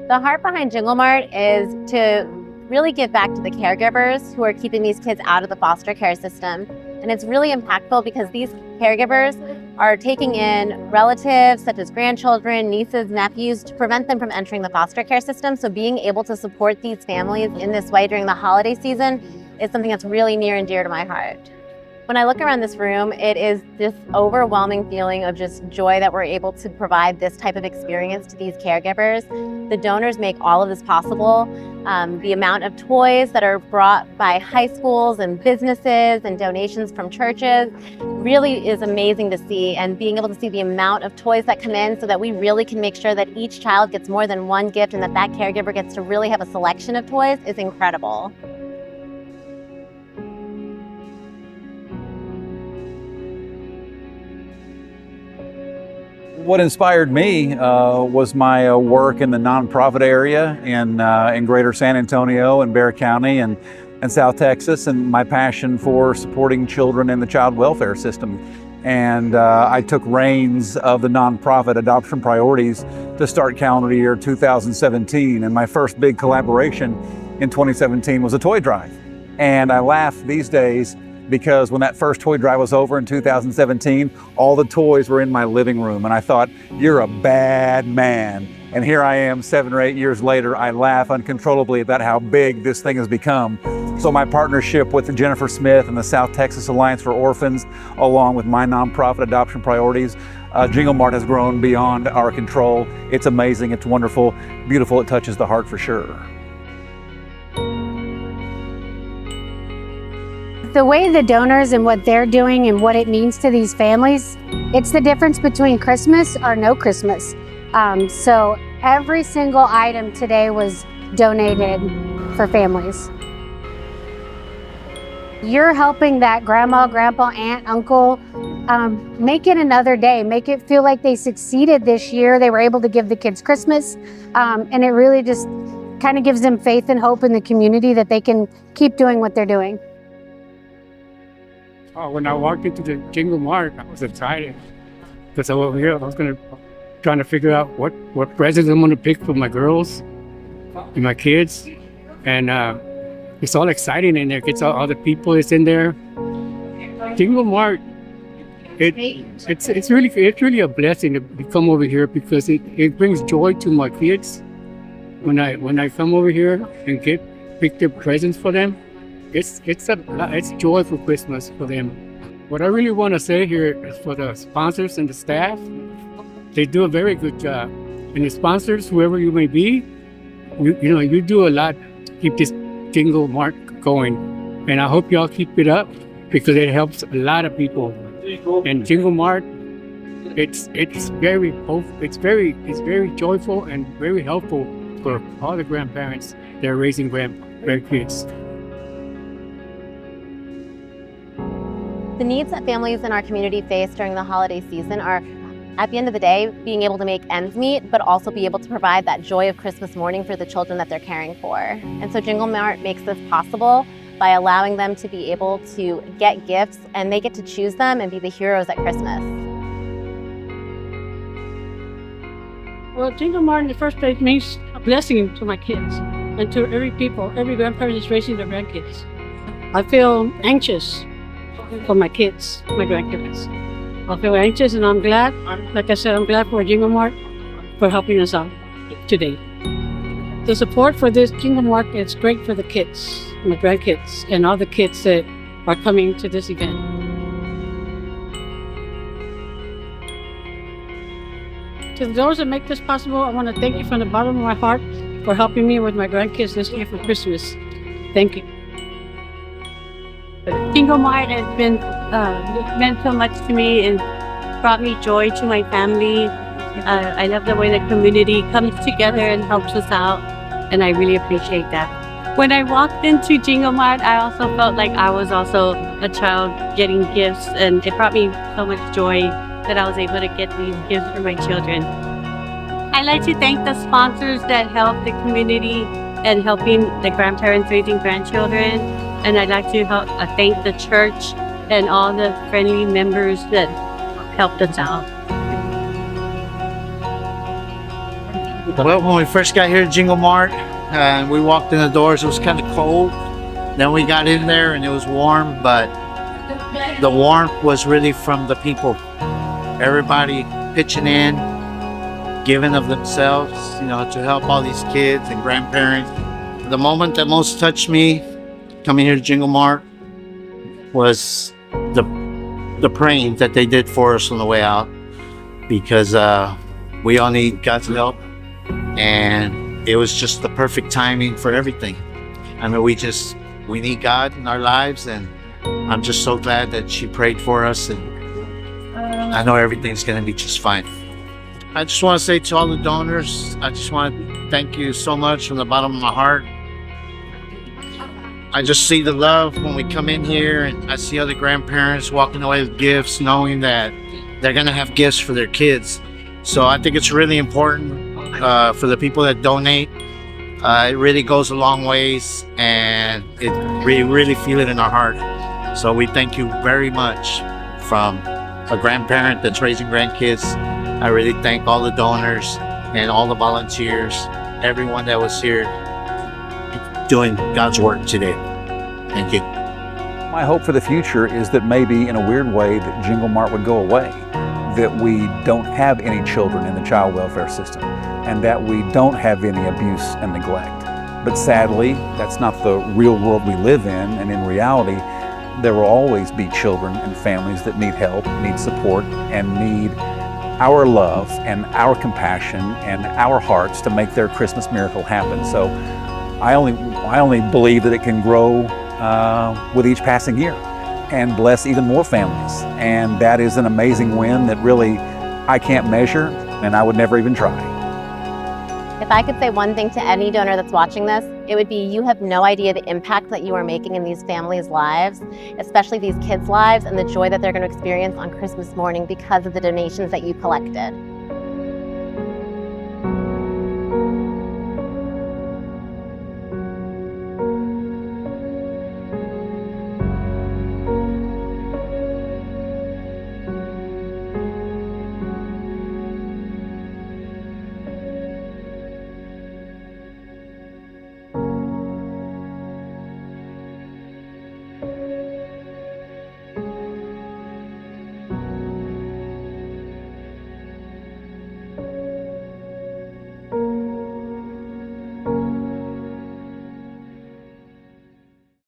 The heart behind Jingle Mart is to really give back to the caregivers who are keeping these kids out of the foster care system. And it's really impactful because these caregivers are taking in relatives such as grandchildren, nieces, nephews to prevent them from entering the foster care system. So being able to support these families in this way during the holiday season is something that's really near and dear to my heart. When I look around this room, it is this overwhelming feeling of just joy that we're able to provide this type of experience to these caregivers. The donors make all of this possible. The amount of toys that are brought by high schools and businesses and donations from churches really is amazing to see, and being able to see the amount of toys that come in so that we really can make sure that each child gets more than one gift and that that caregiver gets to really have a selection of toys is incredible. What inspired me was my work in the nonprofit area in Greater San Antonio and Bexar County and South Texas, and my passion for supporting children in the child welfare system. And I took reins of the nonprofit Adoption Priorities to start calendar year 2017. And my first big collaboration in 2017 was a toy drive. And I laugh these days because when that first toy drive was over in 2017, all the toys were in my living room. And I thought, you're a bad man. And here I am 7 or 8 years later, I laugh uncontrollably about how big this thing has become. So my partnership with Jennifer Smith and the South Texas Alliance for Orphans, along with my nonprofit Adoption Priorities, Jingle Mart has grown beyond our control. It's amazing, it's wonderful, beautiful, it touches the heart for sure. The way the donors and what they're doing and what it means to these families, it's the difference between Christmas or no Christmas. So every single item today was donated for families. You're helping that grandma, grandpa, aunt, uncle, make it another day, make it feel like they succeeded this year. They were able to give the kids Christmas, and it really just kind of gives them faith and hope in the community that they can keep doing what they're doing. When I walked into the Jingle Mart, I was excited because over here I was trying to figure out what presents I'm gonna pick for my girls and my kids, and it's all exciting in there. It's all the people that's in there. Jingle Mart, it's really a blessing to come over here because it brings joy to my kids. When I come over here and pick their presents for them, it's joy for Christmas for them. What I really want to say here is for the sponsors and the staff, they do a very good job. And the sponsors, whoever you may be, you do a lot to keep this Jingle Mart going. And I hope y'all keep it up because it helps a lot of people. And Jingle Mart, it's very joyful and very helpful for all the grandparents that are raising grandkids. The needs that families in our community face during the holiday season are, at the end of the day, being able to make ends meet, but also be able to provide that joy of Christmas morning for the children that they're caring for. And so Jingle Mart makes this possible by allowing them to be able to get gifts, and they get to choose them and be the heroes at Christmas. Well, Jingle Mart in the first place means a blessing to my kids and to every grandparent that's raising their grandkids. I feel anxious for my kids, my grandkids. I feel anxious, and I'm glad, like I said, I'm glad for Jingle Mart for helping us out today. The support for this Jingle Mart is great for the kids, my grandkids, and all the kids that are coming to this event. To those that make this possible, I want to thank you from the bottom of my heart for helping me with my grandkids this year for Christmas. Thank you. Jingle Mart has been meant so much to me and brought me joy to my family. I love the way the community comes together and helps us out, and I really appreciate that. When I walked into Jingle Mart, I also felt like I was also a child getting gifts, and it brought me so much joy that I was able to get these gifts for my children. I'd like to thank the sponsors that help the community and helping the grandparents raising grandchildren. And I'd like to thank the church and all the friendly members that helped us out. Well, when we first got here at Jingle Mart, and we walked in the doors, it was kind of cold. Then we got in there and it was warm, but the warmth was really from the people. Everybody pitching in, giving of themselves, to help all these kids and grandparents. The moment that most touched me coming here to Jingle Mart was the praying that they did for us on the way out, because we all need God's help, and it was just the perfect timing for everything. I mean, we need God in our lives, and I'm just so glad that she prayed for us, and I know everything's going to be just fine. I just want to say to all the donors, I just want to thank you so much from the bottom of my heart. I just see the love when we come in here, and I see other grandparents walking away with gifts, knowing that they're going to have gifts for their kids. So I think it's really important for the people that donate. It really goes a long ways, and we really feel it in our heart. So we thank you very much. From a grandparent that's raising grandkids, I really thank all the donors and all the volunteers, everyone that was here doing God's work today. Thank you. My hope for the future is that maybe in a weird way that Jingle Mart would go away, that we don't have any children in the child welfare system, and that we don't have any abuse and neglect. But sadly, that's not the real world we live in, and in reality, there will always be children and families that need help, need support, and need our love and our compassion and our hearts to make their Christmas miracle happen. So I only believe that it can grow with each passing year and bless even more families. And that is an amazing win that really I can't measure, and I would never even try. If I could say one thing to any donor that's watching this, it would be you have no idea the impact that you are making in these families' lives, especially these kids' lives, and the joy that they're going to experience on Christmas morning because of the donations that you collected.